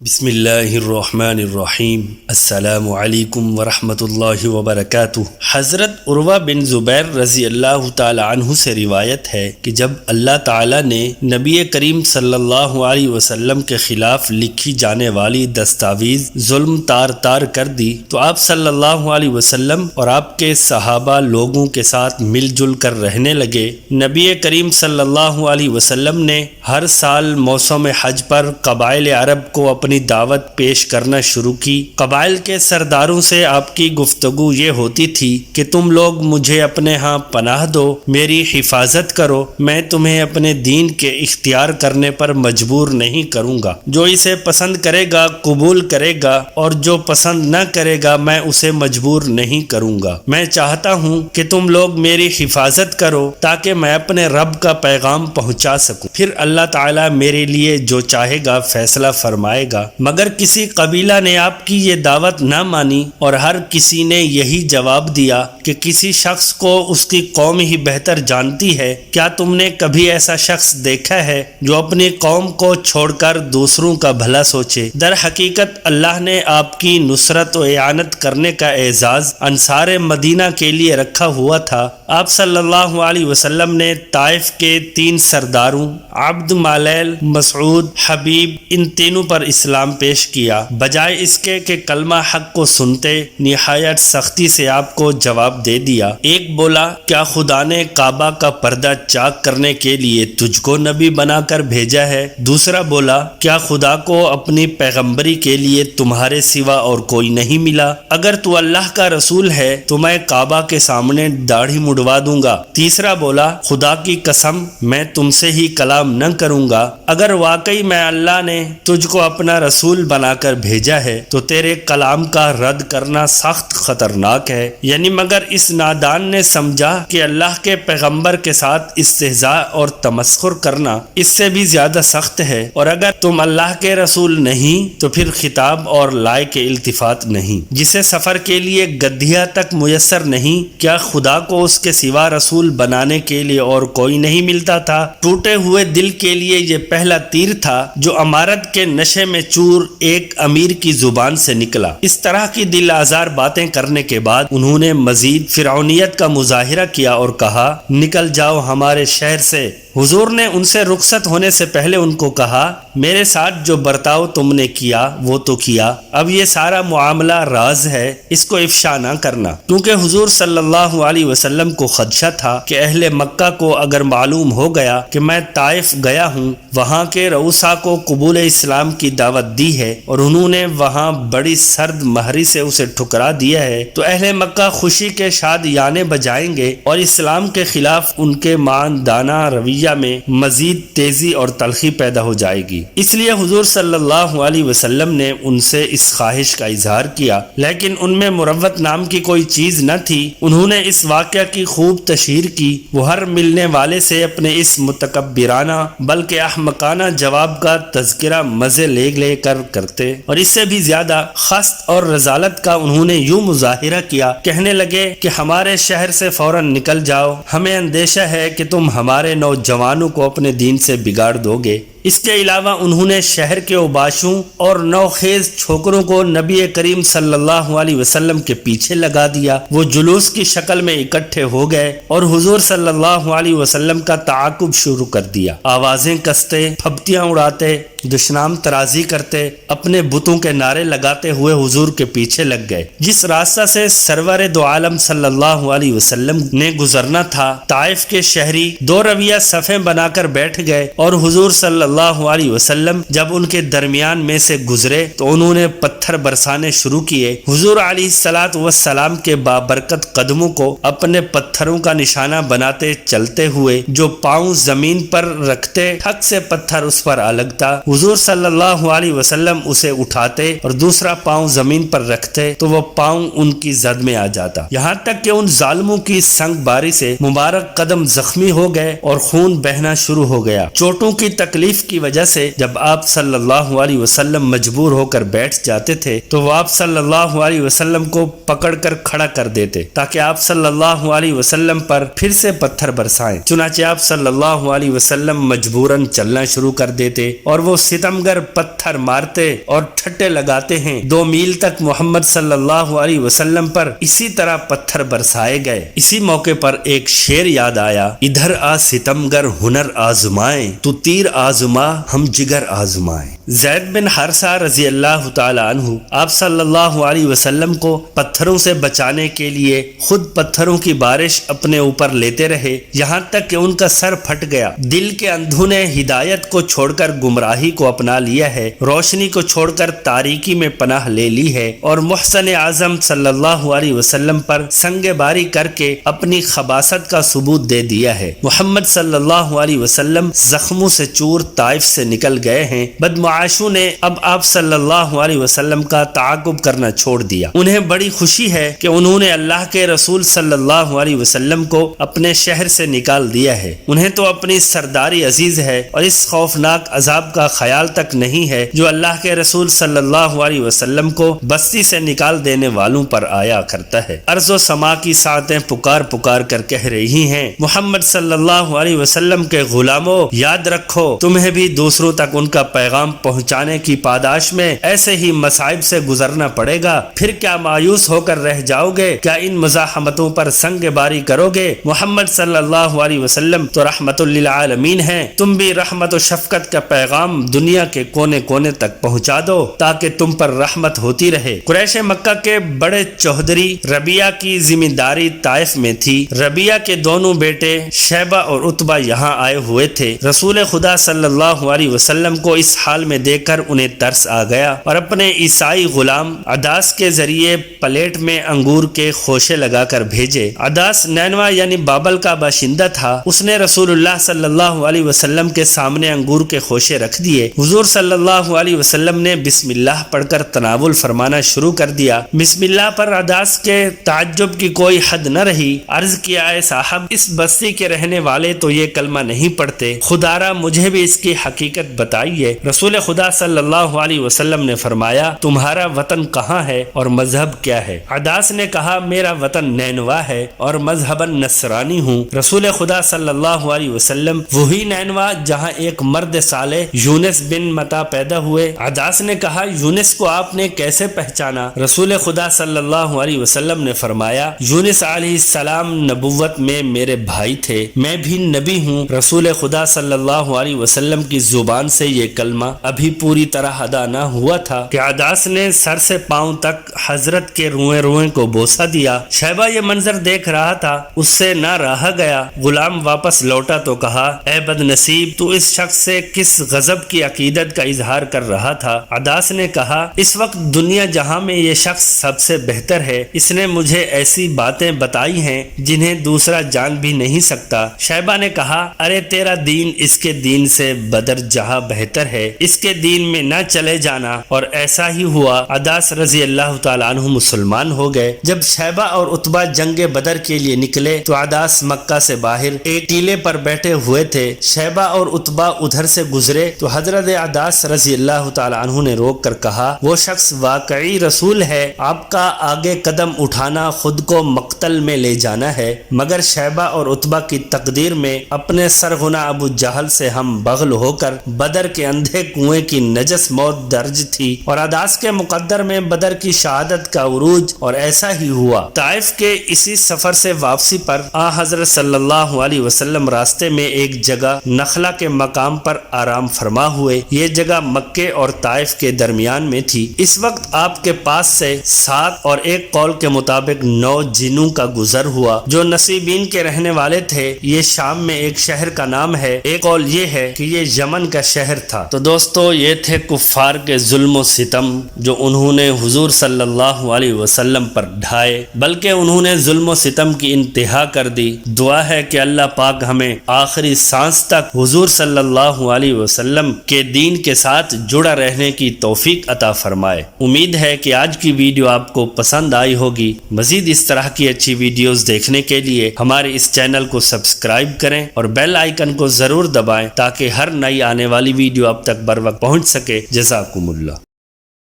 بسم اللہ الرحمن الرحیم۔ السلام علیکم ورحمۃ اللہ وبرکاتہ۔ حضرت عروہ بن زبیر رضی اللہ تعالی عنہ سے روایت ہے کہ جب اللہ تعالی نے نبی کریم صلی اللہ علیہ وسلم کے خلاف لکھی جانے والی دستاویز ظلم تار کر دی تو آپ صلی اللہ علیہ وسلم اور آپ کے صحابہ لوگوں کے ساتھ مل جل کر رہنے لگے۔ نبی کریم صلی اللہ علیہ وسلم نے ہر سال موسم حج پر قبائل عرب کو اپنی دعوت پیش کرنا شروع کی۔ قبائل کے سرداروں سے آپ کی گفتگو یہ ہوتی تھی کہ تم لوگ مجھے اپنے ہاں پناہ دو، میری حفاظت کرو، میں تمہیں اپنے دین کے اختیار کرنے پر مجبور نہیں کروں گا۔ جو اسے پسند کرے گا قبول کرے گا اور جو پسند نہ کرے گا میں اسے مجبور نہیں کروں گا۔ میں چاہتا ہوں کہ تم لوگ میری حفاظت کرو تاکہ میں اپنے رب کا پیغام پہنچا سکوں، پھر اللہ تعالیٰ میرے لیے جو چاہے گا فیصلہ فرمائے گا۔ مگر کسی قبیلہ نے آپ کی یہ دعوت نہ مانی اور ہر کسی نے یہی جواب دیا کہ کسی شخص کو اس کی قوم ہی بہتر جانتی ہے۔ کیا تم نے کبھی ایسا شخص دیکھا ہے جو اپنی قوم کو چھوڑ کر دوسروں کا بھلا سوچے؟ در حقیقت اللہ نے آپ کی نصرت و اعانت کرنے کا اعزاز انصار مدینہ کے لیے رکھا ہوا تھا۔ آپ صلی اللہ علیہ وسلم نے طائف کے 3 سرداروں عبد مالیل، مسعود، حبیب، ان تینوں پر اسلام پیش کیا۔ بجائے اس کے کہ کلمہ حق کو سنتے نہایت سختی سے آپ کو جواب دے دیا۔ ایک بولا، کیا خدا نے کعبہ کا پردہ چاک کرنے کے لیے تجھ کو نبی بنا کر بھیجا ہے؟ دوسرا بولا، کیا خدا کو اپنی پیغمبری کے لیے تمہارے سوا اور کوئی نہیں ملا؟ اگر تو اللہ کا رسول ہے تو میں کعبہ کے سامنے داڑھی مڑوا دوں گا۔ تیسرا بولا، خدا کی قسم میں تم سے ہی کلام نہ کروں گا۔ اگر واقعی میں اللہ نے تجھ کو اپنا رسول بنا کر بھیجا ہے تو تیرے کلام کا رد کرنا سخت خطرناک ہے۔ یعنی مگر اس نادان نے سمجھا کہ اللہ کے پیغمبر کے ساتھ استہزاء اور تمسخر کرنا اس سے بھی زیادہ سخت ہے، اور اگر تم اللہ کے رسول نہیں تو پھر خطاب اور لائق التفات نہیں۔ جسے سفر کے لیے گدھیا تک میسر نہیں، کیا خدا کو اس کے سوا رسول بنانے کے لیے اور کوئی نہیں ملتا تھا؟ ٹوٹے ہوئے دل کے لیے یہ پہلا تیر تھا جو امارت کے نشے میں چور ایک امیر کی زبان سے نکلا۔ اس طرح کی دل آزار باتیں کرنے کے بعد انہوں نے مزید فرعونیت کا مظاہرہ کیا اور کہا، نکل جاؤ ہمارے شہر سے۔ حضور نے ان سے رخصت ہونے سے پہلے ان کو کہا، میرے ساتھ جو برتاؤ تم نے کیا وہ تو کیا، اب یہ سارا معاملہ راز ہے، اس کو افشا نہ کرنا، کیونکہ حضور صلی اللہ علیہ وسلم کو خدشہ تھا کہ اہل مکہ کو اگر معلوم ہو گیا کہ میں طائف گیا ہوں، وہاں کے رؤسا کو قبول اسلام کی دعوت دی ہے اور انہوں نے وہاں بڑی سرد مہری سے اسے ٹھکرا دیا ہے، تو اہل مکہ خوشی کے شادیانے بجائیں گے اور اسلام کے خلاف ان کے ماندانہ رویہ میں مزید تیزی اور تلخی پیدا ہو جائے گی۔ اس لیے حضور صلی اللہ علیہ وسلم نے ان سے اس خواہش کا اظہار کیا، لیکن ان میں مروت نام کی کوئی چیز نہ تھی۔ انہوں نے اس واقعہ کی خوب تشہیر کی۔ وہ ہر ملنے والے سے اپنے اس متکبرانہ بلکہ احمقانہ جواب کا تذکرہ مزے لے کر کرتے، اور اس سے بھی زیادہ خست اور رذالت کا انہوں نے یوں مظاہرہ کیا، کہنے لگے کہ ہمارے شہر سے فوراً نکل جاؤ، ہمیں اندیشہ ہے کہ تم ہمارے نوجوانوں کو اپنے دین سے بگاڑ دو گے۔ اس کے علاوہ انہوں نے شہر کے اوباشوں اور نوخیز چھوکروں کو نبی کریم صلی اللہ علیہ وسلم کے پیچھے لگا دیا۔ وہ جلوس کی شکل میں اکٹھے ہو گئے اور حضور صلی اللہ علیہ وسلم کا تعاقب شروع کر دیا۔ آوازیں کستے، پھبتیاں اڑاتے، دشنام ترازی کرتے، اپنے بتوں کے نعرے لگاتے ہوئے حضور کے پیچھے لگ گئے۔ جس راستہ سے سرور دو عالم صلی اللہ علیہ وسلم نے گزرنا تھا، طائف کے شہری 2 رویہ صفیں بنا کر بیٹھ گئے، اور حضور صلی اللہ علیہ وسلم جب ان کے درمیان میں سے گزرے تو انہوں نے پتھر برسانے شروع کیے۔ حضور علیہ الصلوۃ والسلام کے بابرکت قدموں کو اپنے پتھروں کا نشانہ بناتے چلتے ہوئے جو پاؤں زمین پر رکھتے ٹھک سے پتھر اس پر آ لگتا، حضور صلی اللہ علیہ وسلم اسے اٹھاتے اور دوسرا پاؤں زمین پر رکھتے تو وہ پاؤں ان کی زد میں آ جاتا، یہاں تک کہ ان ظالموں کی سنگ باری سے مبارک قدم زخمی ہو گئے اور خون بہنا شروع ہو گیا۔ چوٹوں کی تکلیف کی وجہ سے جب آپ صلی اللہ علیہ وسلم مجبور ہو کر بیٹھ جاتے تھے تو وہ آپ صلی اللہ علیہ وسلم کو پکڑ کر کھڑا کر دیتے تاکہ آپ صلی اللہ علیہ وسلم پر پھر سے پتھر برسائیں۔ چنانچہ آپ صلی اللہ علیہ وسلم مجبوراً چلنا شروع کر دیتے اور وہ ستمگر پتھر مارتے اور ٹھٹے لگاتے ہیں۔ 2 میل تک محمد صلی اللہ علیہ وسلم پر اسی طرح پتھر برسائے گئے۔ اسی موقع پر ایک شعر یاد آیا، ادھر آ ستمگر ہنر آزمائیں، تو تیر آزما ہم جگر آزمائیں۔ زید بن حارثہ رضی اللہ تعالی عنہ آپ صلی اللہ علیہ وسلم کو پتھروں سے بچانے کے لیے خود پتھروں کی بارش اپنے اوپر لیتے رہے، یہاں تک کہ ان کا سر پھٹ گیا۔ دل کے اندھوں نے ہدایت کو چھوڑ کر گمراہی کو اپنا لیا ہے، روشنی کو چھوڑ کر تاریکی میں پناہ لے لی ہے، اور محسن اعظم صلی اللہ علیہ وسلم پر سنگ باری کر کے اپنی خباثت کا ثبوت دے دیا ہے۔ محمد صلی اللہ علیہ وسلم زخموں سے چور طائف سے نکل گئے ہیں۔ بدمعاشوں نے اب آپ صلی اللہ علیہ وسلم کا تعاقب کرنا چھوڑ دیا۔ انہیں بڑی خوشی ہے کہ انہوں نے اللہ کے رسول صلی اللہ علیہ وسلم کو اپنے شہر سے نکال دیا ہے۔ انہیں تو اپنی سرداری عزیز ہے اور اس خوفناک عذاب کا خیال تک نہیں ہے جو اللہ کے رسول صلی اللہ علیہ وسلم کو بستی سے نکال دینے والوں پر آیا کرتا ہے۔ ارض و سما کی ساعتیں پکار پکار کر کہہ رہی ہیں، محمد صلی اللہ علیہ وسلم کے غلاموں، یاد رکھو تمہیں بھی دوسروں تک ان کا پیغام پہنچانے کی پاداش میں ایسے ہی مصائب سے گزرنا پڑے گا۔ پھر کیا مایوس ہو کر رہ جاؤ گے؟ کیا ان مزاحمتوں پر سنگ باری کرو گے؟ محمد صلی اللہ علیہ وسلم تو رحمت للعالمین ہیں، تم بھی رحمت و شفقت کا پیغام دنیا کے کونے کونے تک پہنچا دو تاکہ تم پر رحمت ہوتی رہے۔ قریش مکہ کے بڑے چوہدری ربیعہ کی ذمہ داری طائف میں تھی۔ ربیعہ کے دونوں بیٹے شیبہ اور عتبہ یہاں آئے ہوئے تھے۔ رسول خدا صلی اللہ علیہ وسلم کو اس حال میں دیکھ کر انہیں ترس آ گیا اور اپنے عیسائی غلام عداس کے ذریعے پلیٹ میں انگور کے خوشے لگا کر بھیجے۔ عداس نینوا یعنی بابل کا باشندہ تھا۔ اس نے رسول اللہ صلی اللہ علیہ وسلم کے سامنے انگور کے خوشے رکھ دیے۔ حضور صلی اللہ علیہ وسلم نے بسم اللہ پڑھ کر تناول فرمانا شروع کر دیا۔ بسم اللہ پر عداس کے تعجب کی کوئی حد نہ رہی۔ عرض کیا، اے صاحب، اس بستی کے رہنے والے تو یہ کلمہ نہیں پڑھتے، خدارا مجھے بھی اس کی حقیقت بتائیے۔ رسول خدا صلی اللہ علیہ وسلم نے فرمایا، تمہارا وطن کہاں ہے اور مذہب کیا ہے؟ عداس نے کہا، میرا وطن نینوا ہے اور مذہباً نصرانی ہوں۔ رسول خدا صلی اللہ علیہ وسلم وہی نینوا جہاں ایک مرد صالح یونس بن متا پیدا ہوئے۔ عداس نے کہا، یونس کو آپ نے کیسے پہچانا؟ رسول خدا صلی اللہ علیہ وسلم نے فرمایا، یونس علیہ السلام نبوت میں میرے بھائی تھے، میں بھی نبی ہوں۔ رسول خدا صلی اللہ علیہ وسلم کی زبان سے یہ کلمہ ابھی پوری طرح ادا نہ ہوا تھا کہ عداس نے سر سے پاؤں تک حضرت کے روئیں روئیں کو بوسہ دیا۔ شیبہ یہ منظر دیکھ رہا تھا، اس سے نہ رہا گیا۔ غلام واپس لوٹا تو کہا، اے بد نصیب، تو اس شخص سے کس غضب کی عقیدت کا اظہار کر رہا تھا؟ عداس نے کہا، اس وقت دنیا جہاں میں یہ شخص سب سے بہتر ہے، اس نے مجھے ایسی باتیں بتائی ہیں جنہیں دوسرا جان بھی نہیں سکتا۔ شیبہ نے کہا، ارے تیرا دین اس کے دین سے بدر جہاں بہتر ہے، اس کے دین میں نہ چلے جانا۔ اور ایسا ہی ہوا، عداس رضی اللہ تعالیٰ عنہ مسلمان ہو گئے۔ جب شیبہ اور عتبہ جنگ بدر کے لیے نکلے تو عداس مکہ سے باہر ایک ٹیلے پر بیٹھے ہوئے تھے۔ شیبہ اور عتبہ ادھر سے گزرے تو حضرت عداس رضی اللہ تعالیٰ عنہ نے روک کر کہا، وہ شخص واقعی رسول ہے، آپ کا آگے قدم اٹھانا خود کو مقتل میں لے جانا ہے۔ مگر شیبہ اور عتبہ کی تقدیر میں اپنے سرغنہ ابو جہل سے ہم بغل ہو کر بدر کے اندھے کنویں کی نجس موت درج تھی، اور عداس کے مقدر میں بدر کی شہادت کا عروج۔ اور ایسا ہی ہوا۔ طائف کے اسی سفر سے واپسی پر آن حضرت صلی اللہ علیہ وسلم راستے میں ایک جگہ نخلا کے مقام پر آرام فرما ہوئے۔ یہ جگہ مکے اور طائف کے درمیان میں تھی۔ اس وقت آپ کے پاس سے 7 اور ایک قول کے مطابق 9 جنوں کا گزر ہوا جو نصیبین کے رہنے والے تھے۔ یہ شام میں ایک شہر کا نام ہے، ایک قول یہ ہے کہ یہ یمن کا شہر تھا۔ تو دوستو، یہ تھے کفار کے ظلم و ستم جو انہوں نے حضور صلی اللہ علیہ وسلم پر ڈھائے، بلکہ انہوں نے ظلم و ستم کی انتہا کر دی۔ دعا ہے کہ اللہ پاک ہمیں آخری سانس تک حضور صلی اللہ علیہ وسلم کے دین کے ساتھ جڑا رہنے کی توفیق عطا فرمائے۔ امید ہے کہ آج کی ویڈیو آپ کو پسند آئی ہوگی۔ مزید اس طرح کی اچھی ویڈیوز دیکھنے کے لیے ہمارے اس چینل کو سبسکرائب کریں اور بیل آئیکن کو ضرور دبائیں تاکہ ہر ہر نئی آنے والی ویڈیو اب تک بر وقت پہنچ سکے۔ جزاکم اللہ۔